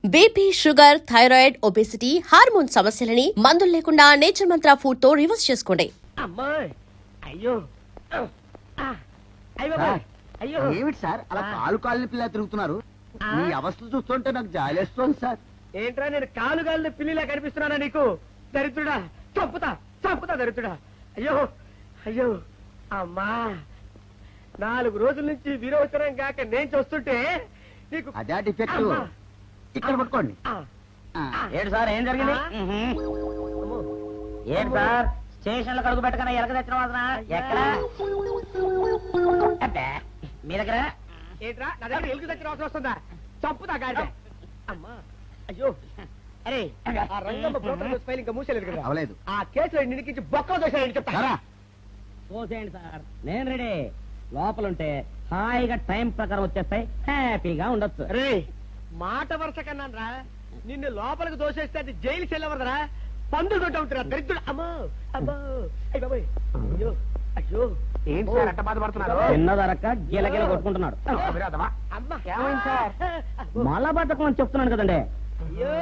BP, sugar, thyroid, obesity, hormone సమస్యలని మందులు లేకుండా నేచర్ మంత్ర ఫుడ్ తో రివర్స్ చేసుకోండి. అమ్మాయి అయ్యో అయ్యో ఏమిటి సార్ అలా కాలు పిల్ల తిరుగుతున్నారు? మీ అవస్థలు చూస్తుంటే నాకు జాలేస్తోంది సార్. ఏంట్రా నేను కాలుగాలిన పిల్లిలా కనిపిస్తున్నానా నీకు? దరిద్రుడా, చంపుతా చంపుతా దరిద్రుడా. అయ్యో అయ్యో అమ్మా, 4 రోజుల నుంచి విరోచనం కాక నేను చూస్తుంటే నీకు అదే డిఫెక్ట్. ఇక్కడ పట్టుకోండి. ఏంటి సార్ ఏం జరిగింది? ఏంటి సార్ స్టేషన్ లో కడుగు పెట్టకన్నా ఎలక తెచ్చిన వాసన ఎక్కడ? మీ దగ్గర ఏంట్రా నా దగ్గర ఎలుగు తెచ్చిన అవసరం వస్తుందా? చంపుతా గాడి. అమ్మా అయ్యో, అరే ఆ రంగమ్మ బ్రోకర్ ఫైల్ ఇంకా మూసేలేదు కదా? అవలేదు. ఆ కేసులో నిడికించి బొక్కలు దోశాయని చెప్తారా? చూసేయండి సార్, నేను రెడీ. లోపలుంటే హాయిగా టైం ప్రకారం వచ్చేస్తాయి, హ్యాపీగా ఉండొచ్చు. రే మాట వరుస కన్నాను రా, నిన్ను లోపలికి దోసేస్తే అది జైలు చెల్లవరదరా, పందులు దొడ్డ ఉంటారా దరిద్రుడు. అమ్మో అమ్మో అయ్య బాబోయ్, అయ్యో అయ్యో ఏంటి సార్ అట్ట బాధపడుతున్నారు? చిన్నదరక్క గిలగిల కొట్టుకుంటున్నాడు. అమ్మా ఏమైంది సార్? మలబద్ధకం అని చెప్తున్నాను కదండి. అయ్యో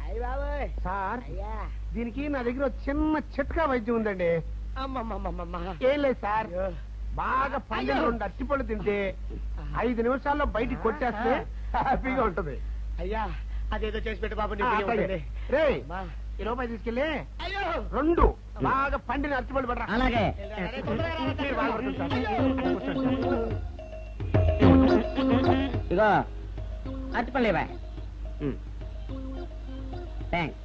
అయ్య బాబోయ్ సార్ అయ్యా. దీనికి నా దగ్గర చిన్న చిట్కా వైద్యం ఉందండి. అమ్మమ్మమ్మమ్మ ఏం లేదు సార్, బాగా పండిన 2 అరటిపళ్ళు తింటే 5 నిమిషాల్లో బయటికి కొట్టేస్తే హ్యాపీగా ఉంటుంది. అయ్యా అదేదో చేసి పెట్టు బాబు, నీ బియ్యం ఉంటుంది. రే అమ్మా. ఈ రూపాయి తీసుకెళ్ళి అయ్యో 2 బాగా పండిన అరటిపళ్ళు పడరా. అలాగే అరే, తొందరగా రా, మీరు బాగా పడుతుంది సార్. ఇగో అరటిపల్లివా. థ్యాంక్స్.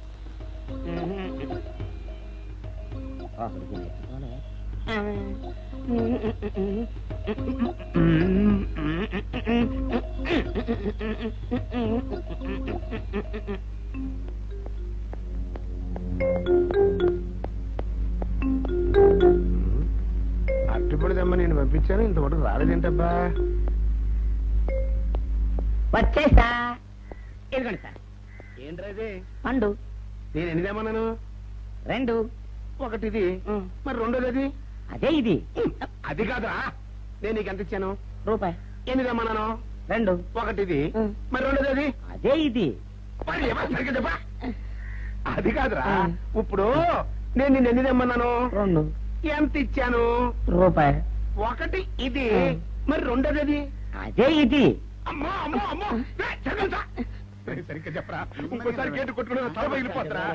అరటిపళ్ళు తెమ్మ నేను పంపించాను, ఇంతవరకు రాలేదేంటబ్బా? వచ్చేసా. ఇదిగోండి సార్ ఏంట్రా పండు. నేను ఎన్ని తెమ్మన్నాను? 2. ఒకటిది, మరి రెండోది అదే ఇది. అది కాదురా, నేను నీకు ఎంత ఇచ్చాను? రూపాయి. ఎన్ని తెమ్మన్నాను? 2. ఒకటిది, మరి రెండోది అదే ఇది. మరి ఏమన్నా సరిగ్గా చెప్పా? అది కాదురా, ఇప్పుడు నేను నిన్ను ఎన్ని తెమ్మన్నాను? 2. ఎంత ఇచ్చాను? రూపాయి. ఒకటి ఇది, మరి రెండోది అదే ఇది. అమ్మో అమ్మో అమ్మో, సరిగ్గా చెప్పరా, ఇంకోసారి గేటు కొట్టుకుని తల పగిలిపోతురా.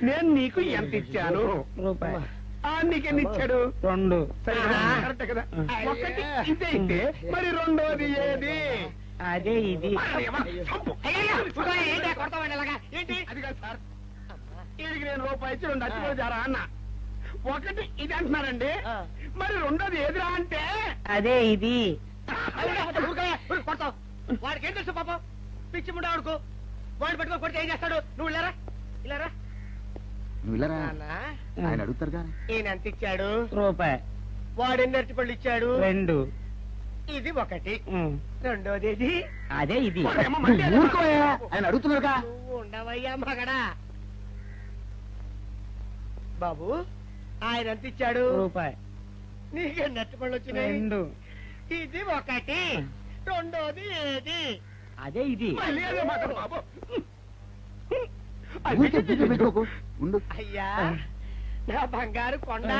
నేను నీకు ఎంత ఇచ్చాను? రూపాయి. నీకెన్ని ఇచ్చాడు? 2. సరిగ్గా కరెక్ట్ కదా? ఒకటి ఇదే అయితే మరి రెండోది ఏది? అదే ఇది. మరి ఏమన్నా చంపు. ఏంటి కొడతామండి ఇలాగా? ఏంటి అది కాదు సార్, వీడికి నేను రూపాయి ఇచ్చి 2 అచ్చిపోయి జారా అన్న. ఒకటి ఇది అంటున్నారండి, మరి రెండోది ఏదిరా అంటే అదే ఇది. కొడతావు? వాడికి ఏం తెలుసు పాపం, పిచ్చి ముండా వాడుకో. వాడు పట్టుకొని కొడితే ఏం చేస్తాడు? నువ్వు ఇలారా ఇలారా. నాన్న, ఆయన అడుగుతారు కానీ ఈయన ఎంత ఇచ్చాడు? రూపాయి. వాడు ఎన్ని అరటిపళ్ళు ఇచ్చాడు? 2. ఇది ఒకటి, రెండోది ఇది. అదే ఇది. ఆయన అడుగుతున్నారుగా. నువ్వు ఉండవయ్యా మగడా. బాబు ఆయన ఎంత ఇచ్చాడు? రూపాయి. నీకెన్ని అరటిపళ్ళు వచ్చినాయి? 2. ఇది ఒకటి, రెండోది ఏది? అదే ఇది. మళ్ళీ అదే మాట బాబు. అయ్యా నా బంగారు కొండ,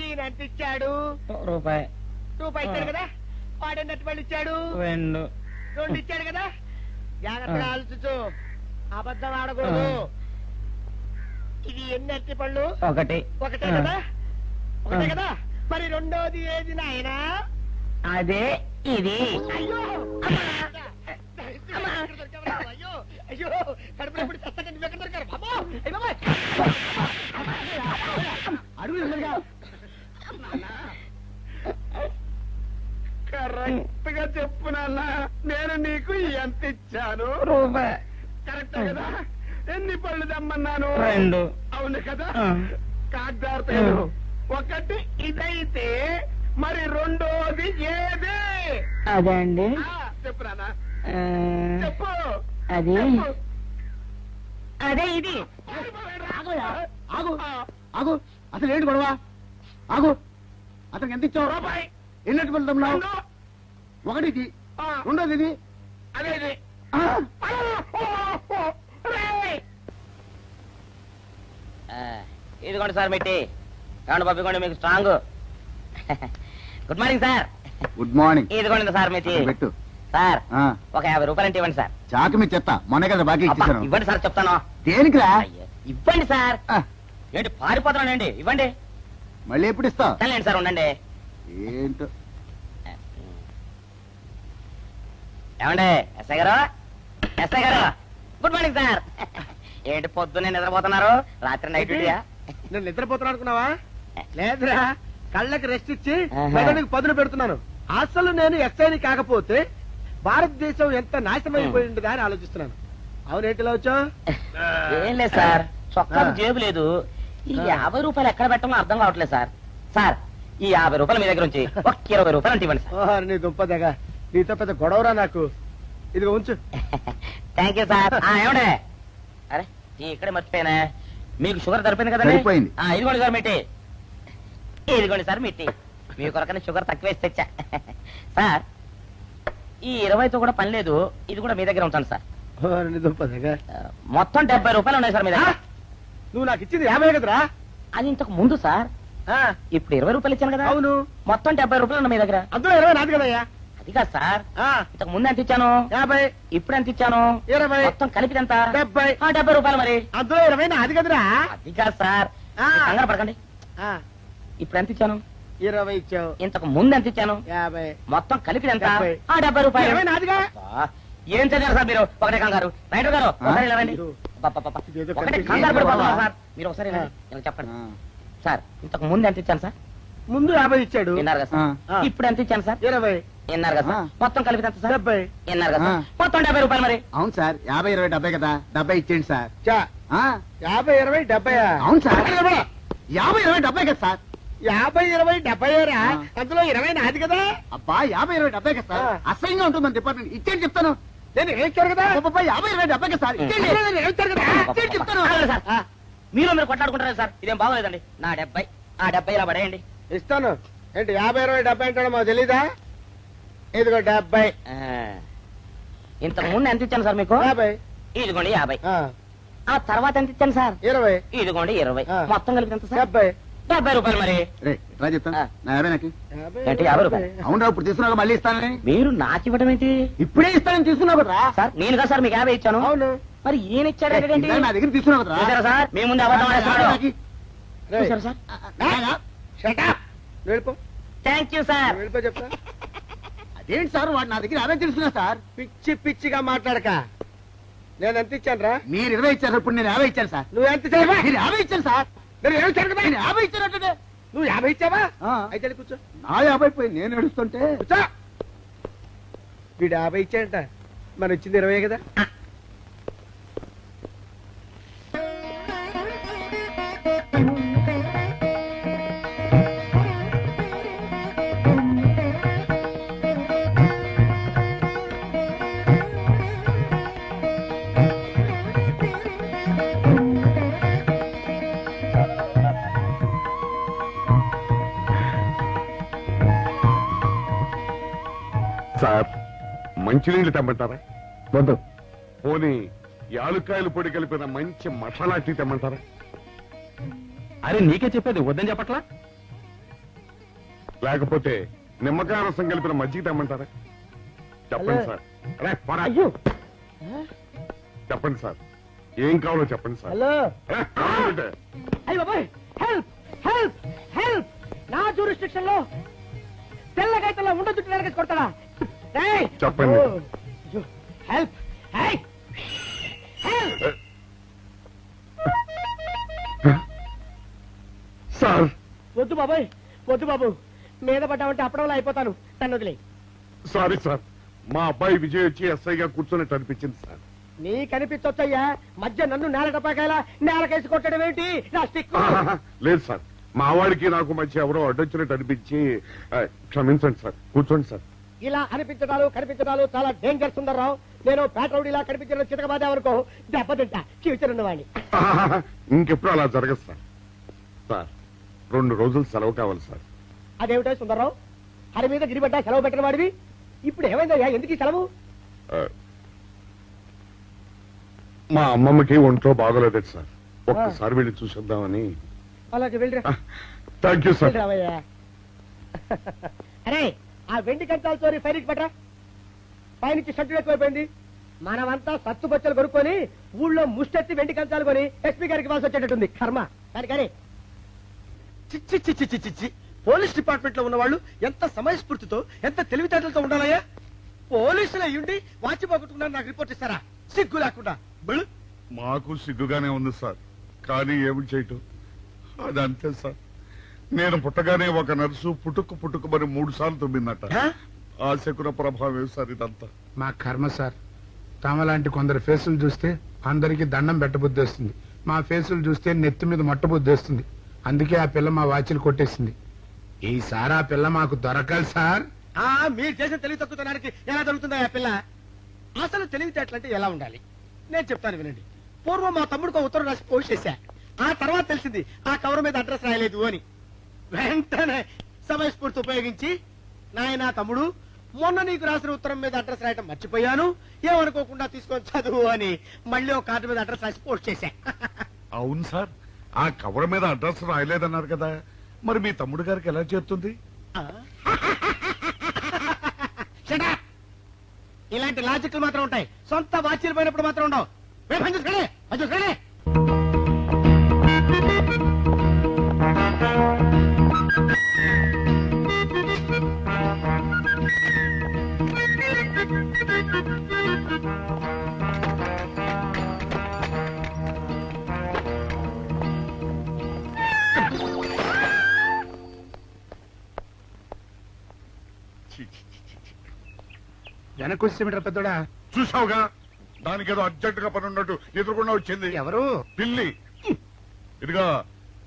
ఈయన ఎంత ఇచ్చాడు? రూపాయి. రూపాయి ఇచ్చాడు కదా. వాడెన్ని అరటిపళ్ళు ఇచ్చాడు? 2. 2 ఇచ్చాడు కదా. జాగ్రత్తగా ఆలోచించు, అబద్ధం ఆడకూడదు. ఇది ఎన్ని అరటిపళ్ళు? 1. ఒకటే కదా. ఒకటే కదా, మరి రెండోది ఏది నాయనా? అదే ఇది. అయ్యో అయ్యో అయ్యో, కడుపులో ఇప్పుడు చస్తగా నువ్వు ఎక్కడ దొరికారు బాబు? కరెక్ట్ గా చెప్పు నాన్న, నేను నీకు ఎంత ఇచ్చాను? రూపాయి. కరెక్ట్ కదా? ఎన్ని పళ్ళు తెమ్మన్నాను? 2. అవును కదా? కాగ్దార్తేను. ఒకటి ఇదైతే మరి రెండోది ఏది? అదే అండి. చెప్పు నాన్న, చెప్పు. అది చెప్పు. అదే ఇది. ఆగు ఆగు, అసలు ఏంటి గొడవ? ఆగు, అతనికి ఎంత ఇచ్చావు? రూపాయి. ఎన్నట్టు వెళ్తున్నావు? ఒకటి ఇది, రెండోది ఇది, అదే ఇది. ఇదిగోండి సార్ మిట్టి ఏమండి పంపించండి మీకు strong. Good morning sir. Good morning. ఇదిగోండి సార్ మిట్టి పెట్టు. సార్ ఆ, ఒక 50 రూపాయలు అంటే ఇవ్వండి సార్. చాకు మీ చెత్త మొన్న కదా బాకీ అబ్బా, ఇచ్చేసాను. ఇవ్వండి సార్ చెప్తాను. దేనికిరా? అయ్యో, ఇవ్వండి సార్. ఆ, ఏంటి పారిపోతున్నానండి, ఇవ్వండి. మళ్ళీ ఎప్పుడు ఇస్తావు? సరేండి సార్ ఉండండి. ఏంటో. ఏమండి ఎస్ఐ గారు, ఎస్ఐ గారు గుడ్ మార్నింగ్ సార్. ఏంటి పొద్దున్నే నిద్రపోతున్నారు? రాత్రి నైట్ డ్యూటీయా? నేను నిద్రపోతున్నా అనుకున్నావా? లేదురా, కళ్ళకి రెస్ట్ ఇచ్చి ఆహా. మెదడుకి పదును పెడుతున్నాను. అసలు నేను ఎస్ఐని కాకపోతే భారతదేశం ఎంత నాశనం అయిపోయింది అని ఆలోచిస్తున్నాను. అవునేంటిలా వచ్చావు? ఏం లేదు సార్, చొక్కాకు ఆ. జేబు లేదు. ఈ ఆ. 50 రూపాయలు ఎక్కడ పెట్టాలో అర్థం కావట్లేదు సార్. సార్ ఈ 50 రూపాయలు మీ దగ్గర నుంచి ఒక 20 రూపాయలు అంటే ఇవ్వండి సార్. ఓహో, నీ దుంపదగా, నీతో పెద్ద గొడవరా నాకు. ఇదిగో ఉంచు. Thank you sir. ఏమండే, అరే ఇక్కడే మర్చిపోయానే, మీకు షుగర్ సరిపోయింది కదండి? సరిపోయింది. ఇదిగోండి సార్ మిట్టి, ఇదిగోండి సార్ మిట్టి. మీ కొరకనే షుగర్ తక్కువ వేసి తెచ్చా. సార్ ఈ 20తో కూడా పని లేదు, ఇది కూడా మీ దగ్గర ఉంటాను సార్. ఓ, నీ దుంపదగా. మొత్తం 70 రూపాయలు ఉన్నాయి సార్ మీ దగ్గర. నువ్వు నాకు ఇచ్చింది 50 కదరా? అది ఇంతకు ముందు సార్, ఆ, ఇప్పుడు 20 రూపాయలు ఇచ్చాను కదా. అవును. మొత్తం 70 రూపాయలు ఉన్నాయి మీ దగ్గర. అందులో 20 నాది కదయ్యా. అది కాదు సార్, ఆ, ఇంతకు ముందు ఎంత ఇచ్చాను, 50, ఇప్పుడు ఎంత ఇచ్చాను, 20, మొత్తం కలిపి ఎంత? 70. 70 రూపాయలు మరి. అందులో 20 నాది కదరా? అది కాదు సార్, ఆ. మీరు కంగారు పడకండి. ఆ, ఇప్పుడు ఎంత ఇచ్చాను, 20 ఇచ్చావు. ఇంతకు ముందు ఎంత ఇచ్చాను, 50. మొత్తం కలిపి ఎంత? 70. 70 రూపాయలు. 20 నాదిగా. అబ్బా, ఏం చదివారు సార్ మీరు? ఒకటే కంగారు. రైటర్ గారు ఒకసారి ఇలా రండి. ఇదిగో. అబ్బబ్బబ్బబ్బ. ఇదేదో ఒకటే కనిపించింది. కంగారు పడిపోతున్నారు బాబా. సార్. మీరు ఒకసారి ఇలా రండి. ఇలా చెప్పండి ఆ, సార్. ఇంతకు ముందు ఎంత ఇచ్చాను సార్? ముందు 50 ఇచ్చాడు. విన్నారు కదా సార్. ఆ. ఇప్పుడు ఎంత ఇచ్చాను సార్? 20, విన్నారు కదా సార్. ఆ. మొత్తం కలిపి ఎంత సార్? 70. విన్నారు కదా సార్. ఆ. మొత్తం 70 రూపాయలు మరి. అవును సార్, 50, 20, 70 కదా. 70 ఇచ్చేయండి సార్. చా, ఆ, 50, 20, 70. అవును సార్. 50, 20, 70 కదా సార్. 50, 20, 70 రా. ఆ. అందులో 20 నాది కదా. అబ్బా 50, 20, 70 కదా సార్. ఆ. అసహ్యంగా ఉంటుంది మన డిపార్ట్మెంట్. ఇచ్చేయండి చెప్తాను. నేను ఏడ్చారు కదా. అబ్బబ్బా, 50, 20, 70 కదా సార్. ఇచ్చేయండి. నేను ఏడ్చారు కదా. ఇచ్చేయండి చెప్తాను. ఆగండి సార్. ఆ, మీరు కొట్లాడుకుంటారు సార్, ఇదేం బాగోలేదండి. నా 70, ఆ 70 ఇలా పడేయండి. ఇస్తాను. ఏంటి 50, 20, 70 అంటాడు మాకు తెలీదా? ఇదిగో 70. ఆ. ఇంతకు ముందు ఎంత ఇచ్చాను సార్ మీకు? 50. ఇదిగోండి 50. ఆ, ఆ తర్వాత ఎంత ఇచ్చాను సార్? 20. ఇదిగోండి 20. ఆ. మొత్తం కలిపి ఎంత సార్? 70. 70 రూపాయలు మరి. రే రా చెప్తాను. ఆ. నా 50 నాకు. 50, ఏంటి 50 రూపాయలు? అవునరా, ఇప్పుడు తీసుకున్నాక మళ్ళీ ఇస్తానని. మీరు నాకు ఇవ్వడం ఏంటి ఇప్పుడే ఇస్తానని తీసుకున్నావు కదరా. సార్? నేను కదా సార్ మీకు 50 ఇచ్చాను. అవును. మరి ఈయన ఇచ్చాడు ఏంటి? ఇందాక నా దగ్గర తీసుకున్నావు కదరా. చూసారా సార్, మీ ముందు అబద్ధం ఆడేస్తున్నాడు. రేయ్, చూసారా సార్? shut up. వెళ్ళిపో. Thank you sir. వెళ్ళిపో చెప్తా. అదేంటి సార్, వాడు నా దగ్గర 50 తీసుకున్నా సార్. పిచ్చి పిచ్చిగా మాట్లాడక. నేను ఎంత ఇచ్చాను రా? మీరు 20 ఇచ్చారు, ఇప్పుడు నేను 50 ఇచ్చాను సార్. నువ్వు ఎంత ఇచ్చావా? మీరు 50 ఇచ్చాను సార్. నేను ఏమి ఇచ్చాను కదా? నేను 50 ఇచ్చానంటే నువ్వు 50 ఇచ్చావా? ఆ. అయితే వెళ్ళి కూర్చో. నా 50 పోయి నేను ఏడుస్తుంటే. కూర్చో. వీడు 50 ఇచ్చాడంట, మనం ఇచ్చింది 20 కదా. సార్ మంచినీళ్ళు తెమ్మంటారా? వద్దు. పోనీ యాలుక్కాయలు పొడి కలిపిన మంచి మసాలా టీ తెమ్మంటారా? అరే నీకే చెప్పేది వద్దని చెప్పట్లా? లేకపోతే నిమ్మకాయ రసం కలిపిన మజ్జిగ తెమ్మంటారా? చెప్పండి హలో. సార్. అరే, పోరా. అయ్యో. చెప్పండి సార్, ఏం కావాలో చెప్పండి సార్. హలో. అరే, కావాలంటే. అయ్య బాబాయ్, హెల్ప్ హెల్ప్ హెల్ప్. నా జ్యూరిస్డిక్షన్ లో తెల్ల గైతల్లో ఉండదు నరకేసి కొడతాడా? రేయ్. చెప్పండి. ఓ, అయ్యో, హెల్ప్. హై. హెల్ప్. సార్, వద్దు బాబాయ్, వద్దు బాబు. మీద పడ్డామంటే అప్పడంలో అయిపోతాను. తను వదిలే. సారీ సార్, మా అబ్బాయి విజయ్ వచ్చి ఎస్ఐగా కూర్చున్నట్టు అనిపించింది సార్. నీ కనిపించొచ్చయ్యా, మధ్య నన్ను నేల టపాకాయలా నేలకేసి కొట్టడం ఏంటి? నా స్టిక్. లేదు సార్, మా వాడికి నాకు మధ్య ఎవరో అడ్డొచ్చినట్టు అనిపించి క్షమించండి సార్. కూర్చోండి సార్. ఇలా అనిపించడాలు కనిపించడాలు చాలా డేంజర్ సుందర్రావు. నేను పేట్రౌడిలా కనిపించడం చితకబాదామనుకో దెబ్బతింటా ఫ్యూచర్ ఉన్నవాడిని. ఇంకెప్పుడు అలా జరగదు సార్. సార్, 2 రోజులు సెలవు కావాలి సార్. అదేమిటో సుందర్రావు, హరి మీద గిరిబడ్డా సెలవు పెట్టిన వాడివి. ఇప్పుడు ఏమైందయ్యా, ఎందుకు ఈ సెలవు? ఆ, మా అమ్మమ్మకి ఒంట్లో బాగోలేదు సార్, ఒక్కసారి వెళ్ళి చూసేద్దామని. అలాగే వెళ్ళిరా. Thank you sir. వెళ్ళిరావయ్యా. అరే ఆ వెండి కంచాల చోరీ ఫైరికి పట్రా. పైనుంచి షట్టు ఎక్కువైపోయింది. మనమంతా సత్తు బొచ్చలు కొనుక్కొని ఊళ్ళో ముష్టెత్తి వెండి కంచాలు కొని ఎస్పీ గారికి వాల్సి వచ్చేటట్టుంది కర్మ. కానీ చిచ్చి చిచ్చి చిచ్చి చిచ్చి పోలీస్ డిపార్ట్మెంట్ లో ఉన్న వాళ్ళు ఎంత సమయస్ఫూర్తితో ఎంత తెలివితేటలతో ఉండాలయ్యా. పోలీసులు అయ్యుండి వాచి పోగొట్టుకున్నారు నాకు రిపోర్ట్ ఇస్తారా? సిగ్గు లేకుండా బళ్ళు. మాకు సిగ్గుగానే ఉంది సార్, కానీ ఏమి చేయటం అదంతే సార్. నేను పుట్టగానే ఒక నర్సు పుట్టుకు మరి 3 సార్లు తుమ్మిందట. ఆ శకున ప్రభావం సార్ ఇదంతా. మా కర్మ సార్. తమలాంటి కొందరు ఫేసులు చూస్తే అందరికి దండం పెట్టబుద్ధి వస్తుంది, మా ఫేసులు చూస్తే నెత్తి మీద మొట్టబుద్ధి వస్తుంది. అందుకే ఆ పిల్ల మా వాచిలు కొట్టేసింది. ఈసారి ఆ పిల్ల మాకు దొరకాలి సార్. మీరు చేసిన తెలివి తక్కువతనానికి ఎలా దొరుకుతుందా ఆ పిల్ల? అసలు తెలివితేటలంటే ఎలా ఉండాలి నేను చెప్తాను వినండి. పూర్వం మా తమ్ముడికి ఒక ఉత్తరం రాసి పోస్ట్ చేశా. ఆ తర్వాత తెలిసింది ఆ కవర్ మీద అడ్రస్ రాయలేదు అని. వెంటనే సమయస్ఫూర్తి ఉపయోగించి నాయనా తమ్ముడు, మొన్న నీకు రాసిన ఉత్తరం మీద అడ్రస్ రాయటం మర్చిపోయాను, ఏమనుకోకుండా తీసుకొని చదువు అని మళ్ళీ ఒక కార్డు మీద అడ్రస్ రాసి పోస్ట్ చేశా. అవును సార్, ఆ కవర్ మీద అడ్రస్ రాయలేదన్నారు కదా, మరి మీ తమ్ముడు గారికి ఎలా చేరుతుంది? Shut up! ఇలాంటి లాజిక్లు మాత్రం ఉంటాయి, సొంత వాచ్యలు పోయినప్పుడు మాత్రం ఉండవు. వెనక్కి వచ్చేమిట్రా పెద్దోడా? చూసావుగా, దానికేదో అర్జెంట్ గా పని ఉన్నట్టు ఎదురుకుండా వచ్చింది. ఎవరు? పిల్లి. ఇదిగా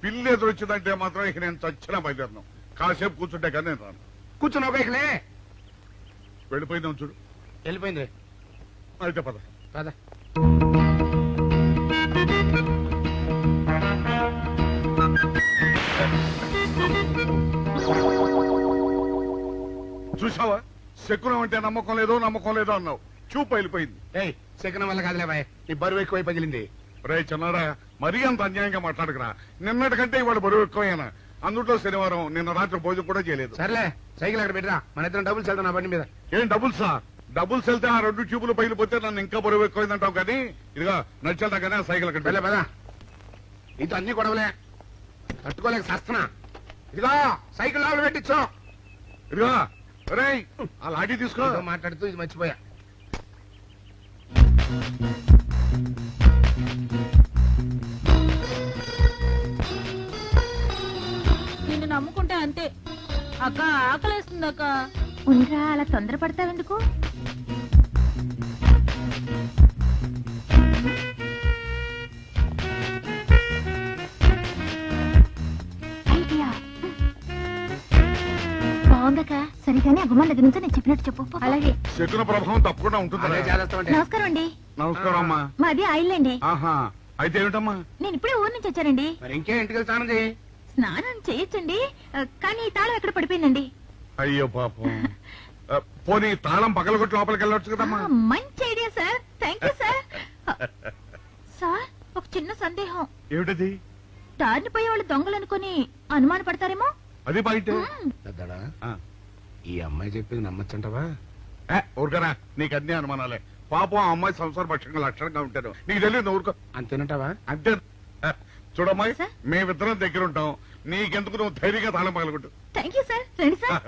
పిల్లి ఎదురు వచ్చిందంటే మాత్రం ఇక నేను చచ్చినా బయలుదేరను. కాసేపు కూర్చుంటే కానీ నేను రాను. కూర్చున్నావు బైక్లే. వెళ్ళిపోయిందాం చూడు. వెళ్ళిపోయింది. అయితే పద. పద. చూసావా, శకునం అంటే నమ్మకం లేదో అన్నావు, చూపు వెళ్ళిపోయింది. ఏయ్, శకనం వల్ల కాదులే బాయ్, నీ బరువు ఎక్కువై పగిలింది. రే చిన్నాడా, మరీ అంత అన్యాయంగా మాట్లాడకురా. నిన్నటికంటే ఇవాళ బరువు ఎక్కువైనా. అందులో శనివారం నిన్న రాత్రి భోజనం కూడా చేయలేదు. సర్లే, సైకిల్ అక్కడ పెట్టరా, మన ఇద్దరం డబ్బులు వెళ్తాం నా బండి మీద. ఏం డబుల్సా? డబుల్స్ వెళ్తే ఆ 2 ట్యూబులు పగిలిపోతే నన్ను ఇంకా బరువు ఎక్కువైందంటావు. కానీ ఇదిగా నడిచేదా కానీ ఆ సైకిల్ అక్కడ వెళ్ళే పదా. నీతో అన్ని గొడవలే, తట్టుకోలేక సస్తున్నా. ఇదిగో సైకిల్ లోపల పెట్టించు. ఇదిగా రే, ఆ లాఠీ తీసుకో. ఏదో మాట్లాడుతూ ఇది మర్చిపోయా. నిన్ను నమ్ముకుంటే అంతే అక్క. ఆకలేస్తుంది అక్క. ఉండరా, అలా తొందరపడతావెందుకు? ఐడియా బాగుందక్క. సరిగానే ఆ గుమ్మం దగ్గర నుంచి నేను చెప్పినట్టు చెప్పు. అలాగే. శకున ప్రభావం తప్పకుండా ఉంటుంది. అదే చేస్తామంటే. నమస్కారం అండి. నమస్కారం అమ్మా. మాది ఆయిల్ అండి. ఆహా, అయితే ఏమిటమ్మా? నేను ఇప్పుడే ఊరు నుంచి వచ్చానండి. మరి ఇంకే ఇంటికి వెళ్తానది. స్నానం చేయొచ్చండి, కానీ ఈ తాళం ఎక్కడ పడిపోయిందండి. అయ్యో పాపం. పోనీ తాళం పగలగొట్టి లోపలికి వెళ్ళొచ్చు కదమ్మా. మంచి idea sir, thank you sir. Sir, ఒక చిన్న సందేహం. ఏమిటది? దారిని పోయే వాళ్ళు దొంగలనుకుని అనుమాన పడతారేమో. అది బయట. పెద్దడా, ఈ అమ్మాయి చెప్పింది నమ్మచ్చంటవా? ఊరుకరా, నీకు అన్ని అనుమానాలే. పాపం ఆ అమ్మాయి సంసార పక్షంగా లక్షణంగా ఉంటారు, నీకు తెలియదు. ఊరుకో. అంతేనంటావా? అంతే. చూడమ్మాయి, సార్? మేమిద్దరం దగ్గర ఉంటాం, నీకెందుకు నువ్వు ధైర్యంగా తాళం పగలగొట్టు. Thank you sir. రండి సార్.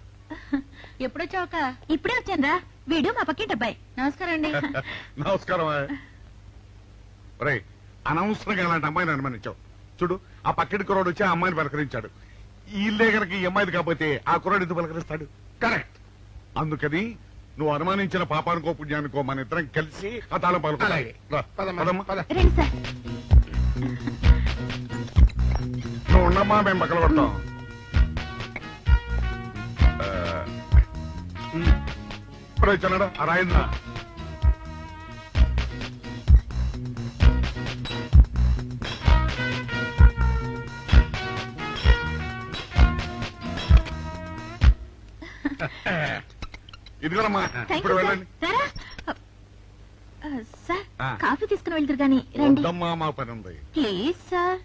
ఎప్పుడొచ్చావుక? ఇప్పుడే వచ్చాను రా. వీడు మా పక్కింటి అబ్బాయి. నమస్కారం అండి. నమస్కారం. రే, అనవసరంగా అలాంటి అమ్మాయిని అనుమానించావు. చూడు, ఆ పక్కటి కుర్రాడు వచ్చి ఆ అమ్మాయిని పలకరించాడు. ఈ ఇల్లే కనుక ఈ అమ్మాయిది కాకపోతే ఆ కుర్రాడు ఎందుకు పలకరిస్తాడు? కరెక్ట్. అందుకని నువ్వు అనుమానించిన పాపానికో పుణ్యానికో మన ఇద్దరం కలిసి ఆ తాళం అలాగే. పదమ్మా, పలకలు. పద. రండి సార్. నువ్వు ఉండమ్మా, మేము పక్కన కొడతాం. చల్లడా ఆ రాయిందా? ఇదిగోనమ్మా, థ్యాంక్ ఇప్పుడు యూ సార్. వెళ్ళండి. సార్ కాఫీ తీసుకుని వెళ్తారు గాని రండి వద్దమ్మా, మా పని ఉంది. Please sir.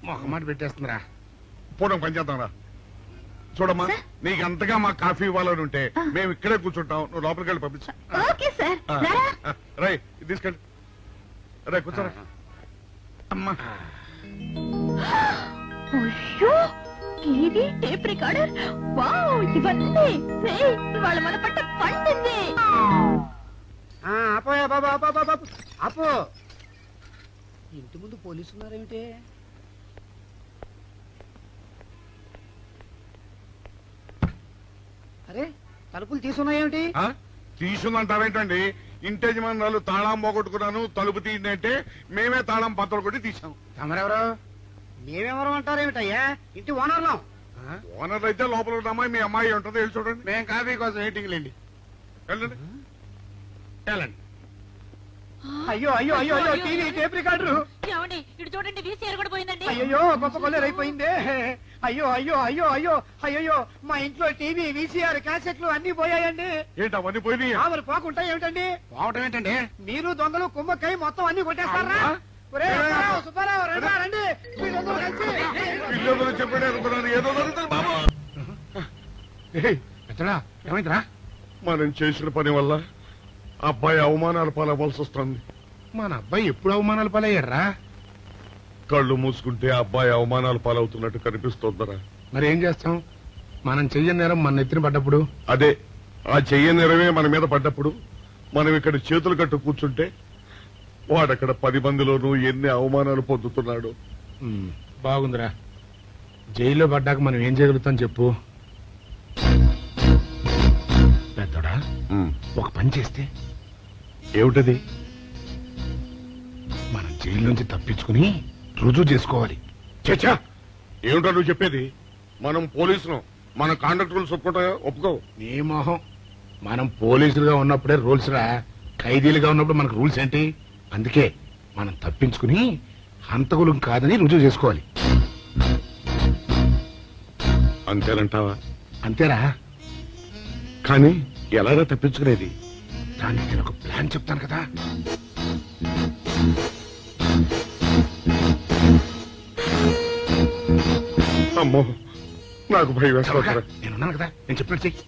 మొహమాట పెట్టేస్తుందిరా. పోవడం పని చేద్దాం రా. చూడమ్మా, నీకు అంతగా మా కాఫీ ఇవ్వాలని ఉంటే మేము ఇక్కడే కూర్చుంటాం, నువ్వు లోపలికి వెళ్ళి పంపించు. Okay sir. రై ఇది తీసుకెళ్ళి రే కూర్చోరా. అమ్మా అయ్యో, టీవీ, టేప్ రికార్డర్, వావ్, ఇవన్నీ వాళ్ళ మన పట్ట పండింది. అపోయా బాబా బాబా అపో. ఇంటి ముందు పోలీసు ఉన్నారేమిటి? అరే, తలుపులు తీసున్నాయేమిటి? తీసుందంటారేంటండి? ఇంటి యజమానురాలు తాళం పోగొట్టుకున్నాను, తలుపు తీయండి అంటే మేమే తాళం పత్రాలు కొట్టి తీసాం. తమరెవరు? మేమెవరం అంటారేమిటయ్యా? ఇంటి ఓనర్లం. ఓనర్ అయితే లోపల ఉన్న అమ్మాయి మీ అమ్మాయి ఉంటుందో వెళ్ళి చూడండి. మేము కాఫీ కోసం వెయిటింగ్ లేండి. వెళ్ళండి వెళ్ళండి. అయ్యో అయ్యో అయ్యో అయ్యో, టీవీ, టేప్ రికార్డరు. ఏమండి ఇటు చూడండి, వీసీఆర్ కూడా పోయిందండి. అయ్యో, గొప్ప కొల్లేరైపోయిందే. అయ్యో అయ్యో అయ్యో అయ్యో అయ్యో, మా ఇంట్లో టీవీ, వీసీఆర్, క్యాసెట్లు అన్ని పోయాయండి. ఏంటి అవన్నీ పోయినాయి? మరి పోకుండా ఏమిటండి? పోవటం ఏంటండి? మీరు దొంగలు కుమ్మక్కై మొత్తం అన్ని కొట్టేస్తారా? ఒరేయ్, సుబ్బారావు, సుబ్బారావు, రండి, రండి. మీరందరూ కలిసి. ఇల్లు చెప్పాడు అనుకున్నాను, ఏదో జరుగుతుంది బాబు. పెద్దడా, ఏమైందిరా? మనం చేసిన పని వల్ల అబ్బాయి అవమానాలు పాలవ్వాల్సి వస్తుంది. మన అబ్బాయి ఎప్పుడు అవమానాలు పాలయ్యారా? కళ్ళు మూసుకుంటే అబ్బాయి అవమానాలు పాలవుతున్నట్టు కనిపిస్తోందరా. మరి ఏం చేస్తాం? మనం చెయ్యని నేరం మన నెత్తిన పడ్డప్పుడు, అదే ఆ చెయ్య నెరవే మన మీద పడ్డప్పుడు మనం ఇక్కడ చేతులు కట్టు కూర్చుంటే వాడక్కడ 10 మందిలోనూ ఎన్ని అవమానాలు పొందుతున్నాడు. బాగుందిరా. జైల్లో పడ్డాక మనం ఏం చేయగలుగుతాం చెప్పు? పెద్దడా, ఒక పని చేస్తే ఏమిటది? మనం జైలు నుంచి తప్పించుకుని రుజువు చేసుకోవాలి. చచ్చా, ఏమిటో నువ్వు చెప్పేది? మనం పోలీసులు, మన కాండక్ట్ రూల్స్ ఒప్పుకో. నీ మొహం. మనం పోలీసులుగా ఉన్నప్పుడే రూల్స్ రా, ఖైదీలుగా ఉన్నప్పుడు మనకు రూల్స్ ఏంటి? అందుకే మనం తప్పించుకుని హంతకులం కాదని రుజువు చేసుకోవాలి. అంతేనంటావా? అంతేరా. కానీ ఎలాగా తప్పించుకునేది? దానికి నేను ఒక ప్లాన్ చెప్తాను కదా. అమ్మో, నాకు భయం వేస్తా. నేనున్నాను కదా, నేను చెప్పినట్టు చెయ్యి.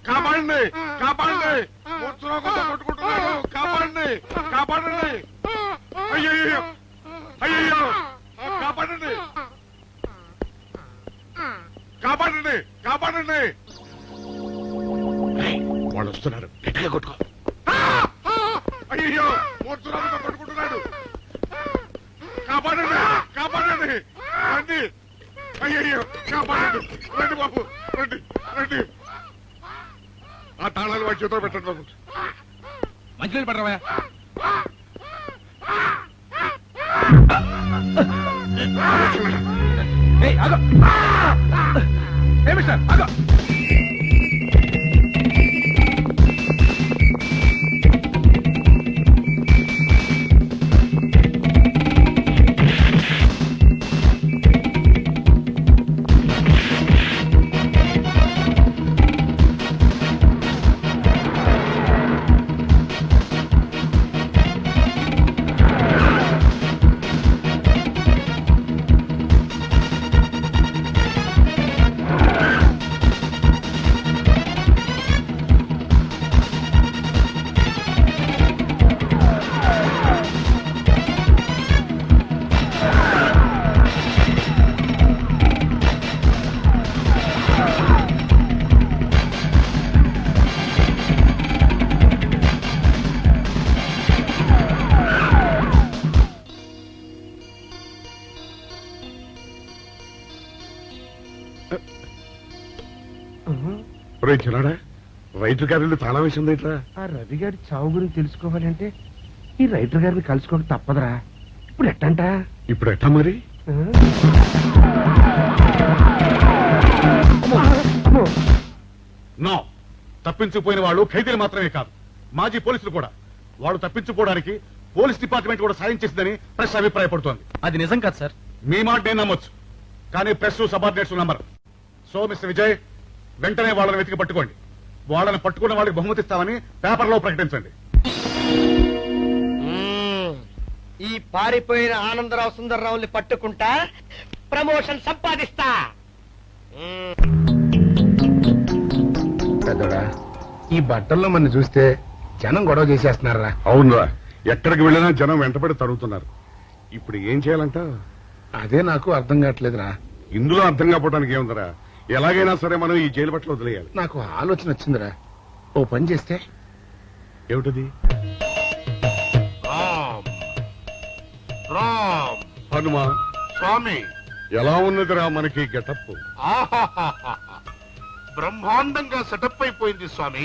కాపాడండి, కాపాడండి, కొట్టుకుంటున్నాడు, కాపాడండి, కాపాడండి. అయ్యయ్యో, అయ్యయ్యో, కాపాడండి, కాపాడండి, కాపాడండి. వాళ్ళు వస్తున్నారు, గట్టిగా కొట్టుకో. అయ్యో, మూర్తురాలతో కొట్టుకుంటున్నాడు. కాపాడండి, కాపాడండి, రండి. అయ్యయ్యో, కాపాడండి, రండి బాబు, రండి, రండి. ఆ తాళాలు వాడి చేతిలో పెట్టండి బాబు. మంచి పడరా. చిన్నాడా, రైటర్ గారి తాళం వేసింది ఇట్లా. ఆ రవి గారి చావు గురించి తెలుసుకోవాలంటే ఈ రైటర్ గారిని కలుసుకోక తప్పదురా. ఇప్పుడు ఎట్టంట? ఇప్పుడు ఎట్టా మరి? నో, తప్పించిపోయిన వాళ్ళు ఖైదీలు మాత్రమే కాదు, మాజీ పోలీసులు కూడా. వాడు తప్పించుకోవడానికి పోలీస్ డిపార్ట్మెంట్ కూడా సాయం చేసిందని ప్రెస్ అభిప్రాయపడుతోంది. అది నిజం కాదు సార్. మీ మాట నేను నమ్మొచ్చు, కానీ ప్రెస్ సబార్డినేట్స్ నమ్మరు. సో మిస్టర్ విజయ్, వెంటనే వాళ్ళని వెతికి పట్టుకోండి. వాళ్ళని పట్టుకున్న వాళ్ళకి బహుమతి ఇస్తామని పేపర్లో ప్రకటించండి. ఈ పారిపోయిన ఆనందరావు సుందర్రావుని పట్టుకుంటా ప్రమోషన్ సంపాదిస్తా. పెద్దోడా, ఈ బట్టల్లో మన చూస్తే జనం గొడవ చేసేస్తున్నారా? అవునరా, ఎక్కడికి వెళ్ళినా జనం వెంటబడి తరుగుతున్నారు. ఇప్పుడు ఏం చేయాలంట? అదే నాకు అర్థం కావట్లేదురా. ఇందులో అర్థం కాకపోవడానికి ఏముందరా? ఎలాగైనా సరే మనం ఈ జైలు బట్టలు వదిలేయాలి. నాకు ఆలోచన వచ్చిందిరా. ఓ పని చేస్తే ఏమిటది? హనుమా స్వామి, ఎలా ఉన్నదిరా మనకి గెటప్? బ్రహ్మాండంగా సెటప్ అయిపోయింది స్వామి.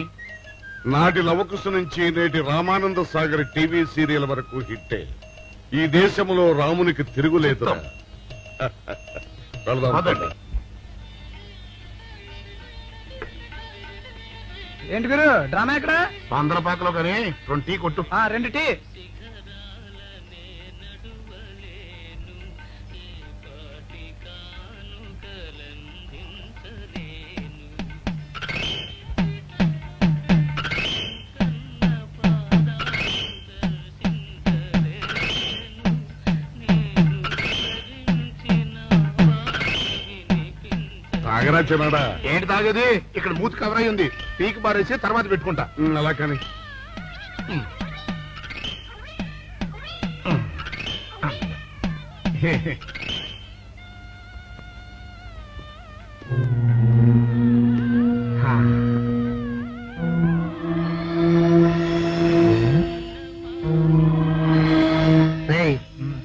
నాటి లవకుశ నుంచి నేటి రామానంద సాగర్ టీవీ సీరియల్ వరకు హిట్టే. ఈ దేశంలో రామునికి తిరుగులేదు. ఏంటి గురు డ్రామా ఎక్కడ? ఆంధ్రపాకలో కానీ 2 టీ కొట్టు. 2 టీ. తాగరా చిన్నాడా? ఏంటి తాగేది? ఇక్కడ మూతి కవర్ అయి ఉంది. పీకి బారేసి తర్వాత పెట్టుకుంటా. అలా కానీ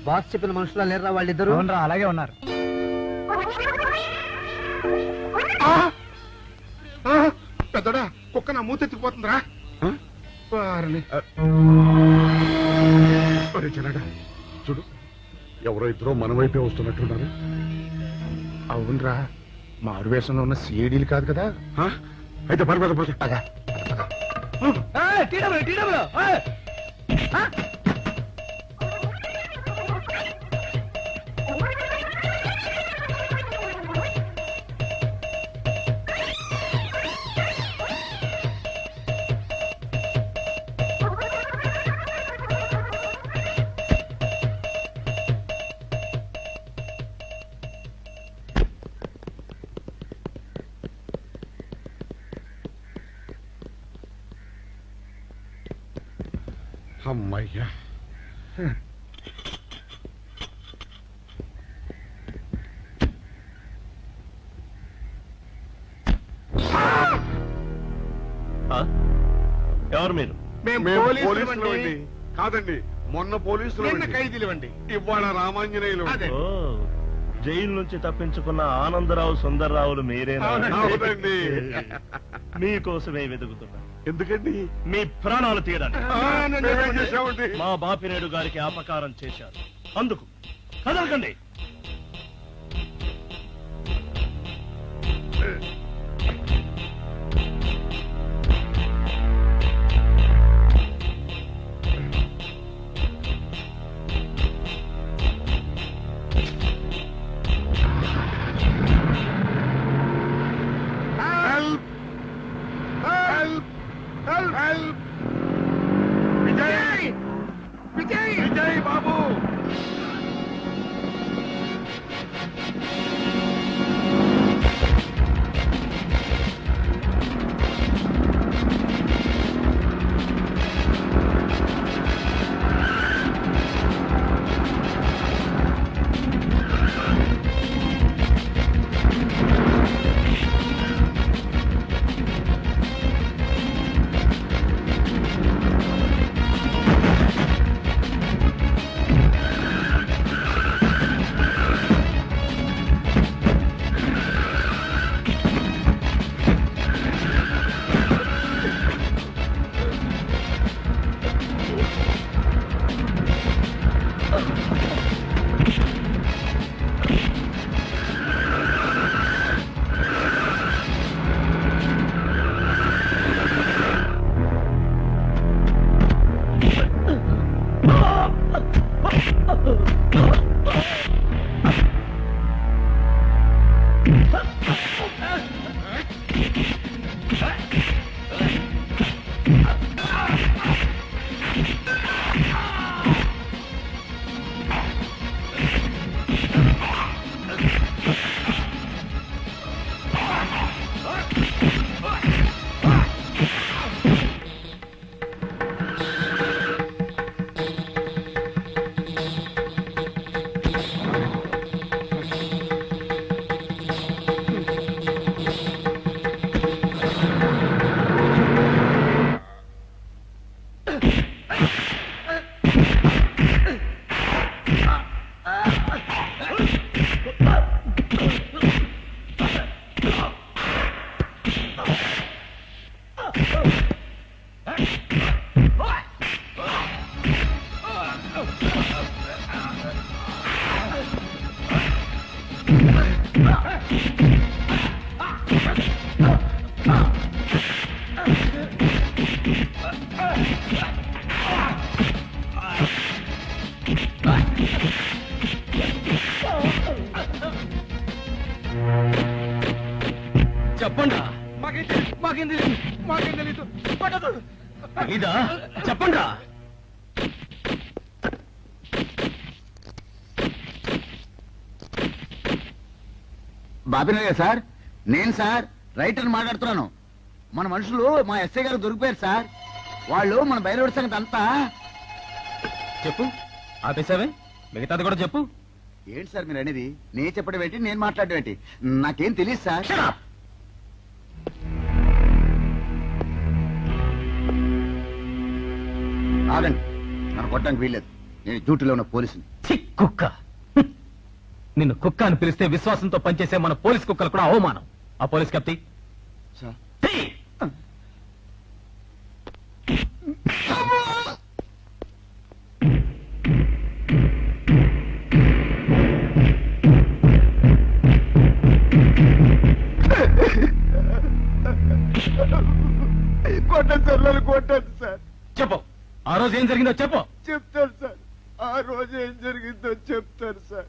బాస్ చెప్పిన మనుషులా లేరా వాళ్ళిద్దరు? అలాగే ఉన్నారు. పెద్దోడా, కుక్క నా మూతెత్తుకుపోతుందిరా. వారిని. ఒరే చిన్నాడా, చూడు, ఎవరో ఇద్దరు మన వైపే వస్తున్నట్టున్నారు. అవునరా, మారు వేషంలో ఉన్న సీడీలు కాదు కదా. అయితే పర్వాలేదు. అమ్మయ్యా, ఎవరు మీరు? మేము పోలీసులు అండి. కాదండి, మొన్న పోలీసులు నిన్న ఖైదీలు ఇవ్వండి. ఇవాళ రామాంజనేయులు. అదే. జైలు నుంచి తప్పించుకున్న ఆనందరావు సుందర్రావులు మీరేనా? అవునండి. మీకోసమే వెతుకుతున్నా. ఎందుకండి? మీ ప్రాణాలు తీయడానికి. మేమేం చేశామండి? మా బాపినేడు గారికి అపకారం చేశారు, అందుకు కదలకండి. విజయ్ బాబు, చెప్పండి మాకేం తెలీదు పట్టదు. ఇదా చెప్పండి బాబినయ్య సార్, నేను సార్ రైటర్ మాట్లాడుతున్నాను. మన మనుషులు మా ఎస్ఐ గారు దొరికిపోయారు సార్. వాళ్ళు మన బయలుదేరి సంగతి అంతా. చెప్పు. ఆపేసావే, మిగతాది కూడా చెప్పు. ఏంటి సార్ మీరు అనేది? నేను చెప్పడం ఏంటి, నేను మాట్లాడడం ఏంటి? నాకేం తెలియదు సార్. ఆగండి, నన్ను కొట్టడానికి వీల్లేదు. నేను డ్యూటీలో ఉన్న పోలీసుని. ఛీ, కుక్క. నిన్ను కుక్క అని పిలిస్తే విశ్వాసంతో పనిచేసే మన పోలీస్ కుక్కలు కూడా అవమానం. ఆ పోలీస్ కప్తి సార్ కొట్టండి సార్, నన్ను కొట్టండి సార్. చెప్పు. ఆ రోజు ఏం జరిగిందో చెప్పు. చెప్తాను సార్, ఆ రోజు ఏం జరిగిందో చెప్తాను సార్.